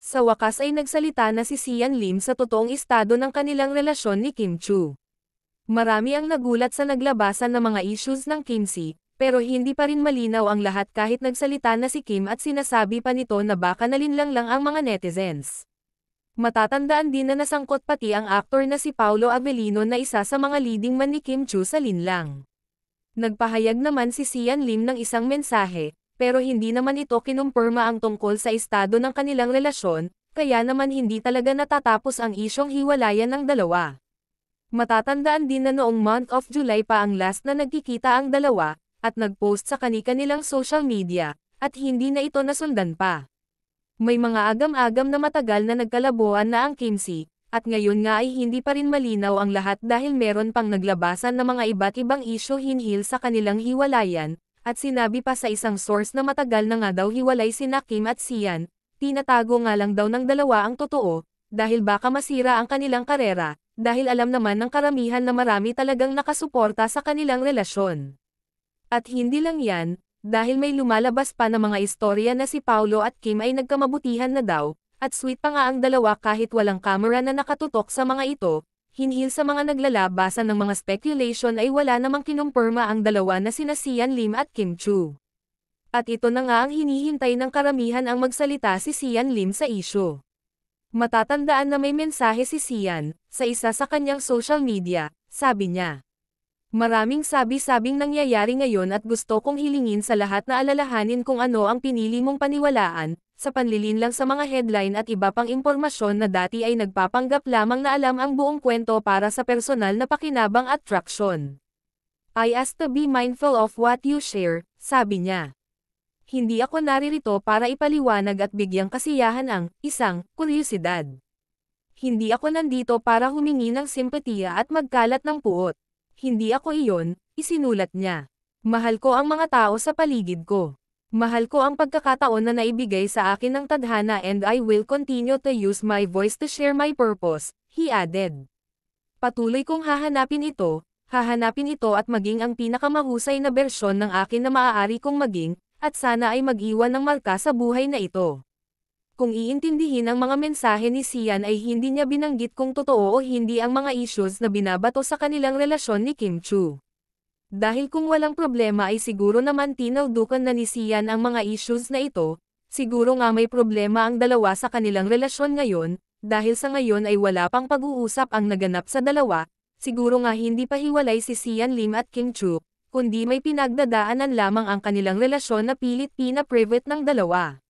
Sa wakas ay nagsalita na si Sian Lim sa totoong estado ng kanilang relasyon ni Kim Chu. Marami ang nagulat sa naglabasan ng mga issues ng Kimchi, pero hindi pa rin malinaw ang lahat kahit nagsalita na si Kim at sinasabi pa nito na baka nalinlang lang ang mga netizens. Matatandaan din na nasangkot pati ang aktor na si Paolo Avellino na isa sa mga leading man ni Kim Chu sa linlang. Nagpahayag naman si Sian Lim ng isang mensahe, pero hindi naman ito kinumpirma ang tungkol sa estado ng kanilang relasyon, kaya naman hindi talaga natatapos ang isyong hiwalayan ng dalawa. Matatandaan din na noong month of July pa ang last na nagkikita ang dalawa, at nagpost sa kani-kanilang social media, at hindi na ito nasundan pa. May mga agam-agam na matagal na nagkalabuan na ang Kimchi, at ngayon nga ay hindi pa rin malinaw ang lahat dahil meron pang naglabasan ng mga iba't ibang isyu hinhil sa kanilang hiwalayan, at sinabi pa sa isang source na matagal na nga daw hiwalay sina Kim at Sian, tinatago nga lang daw ng dalawa ang totoo, dahil baka masira ang kanilang karera, dahil alam naman ng karamihan na marami talagang nakasuporta sa kanilang relasyon. At hindi lang yan, dahil may lumalabas pa na mga istorya na si Paolo at Kim ay nagkamabutihan na daw, at sweet pa nga ang dalawa kahit walang camera na nakatutok sa mga ito, hinhil sa mga naglalabasan ng mga speculation ay wala namang kinumpirma ang dalawa na sina Sian Lim at Kim Chu. At ito na nga ang hinihintay ng karamihan ang magsalita si Sian Lim sa issue. Matatandaan na may mensahe si Sian, sa isa sa kanyang social media, sabi niya. Maraming sabi-sabing nangyayari ngayon at gusto kong hilingin sa lahat na alalahanin kung ano ang pinili mong paniwalaan, sa panlilinlang sa mga headline at iba pang impormasyon na dati ay nagpapanggap lamang na alam ang buong kwento para sa personal na pakinabang at traksyon. I ask to be mindful of what you share, sabi niya. Hindi ako naririto para ipaliwanag at bigyang kasiyahan ang isang kuryosidad. Hindi ako nandito para humingi ng simpatiya at magkalat ng puot. Hindi ako iyon, isinulat niya. Mahal ko ang mga tao sa paligid ko. Mahal ko ang pagkakataon na naibigay sa akin ng tadhana and I will continue to use my voice to share my purpose, he added. Patuloy kong hahanapin ito at maging ang pinakamahusay na bersyon ng akin na maaari kong maging, at sana ay mag-iwan ng marka sa buhay na ito. Kung iintindihin ang mga mensahe ni Sian ay hindi niya binanggit kung totoo o hindi ang mga issues na binabato sa kanilang relasyon ni Kim Chu. Dahil kung walang problema ay siguro naman tinaldukan na ni Sian ang mga issues na ito, siguro nga may problema ang dalawa sa kanilang relasyon ngayon, dahil sa ngayon ay wala pang pag-uusap ang naganap sa dalawa, siguro nga hindi pa hiwalay si Sian Lim at Kim Chu, kundi may pinagdadaanan lamang ang kanilang relasyon na pilit pina-private ng dalawa.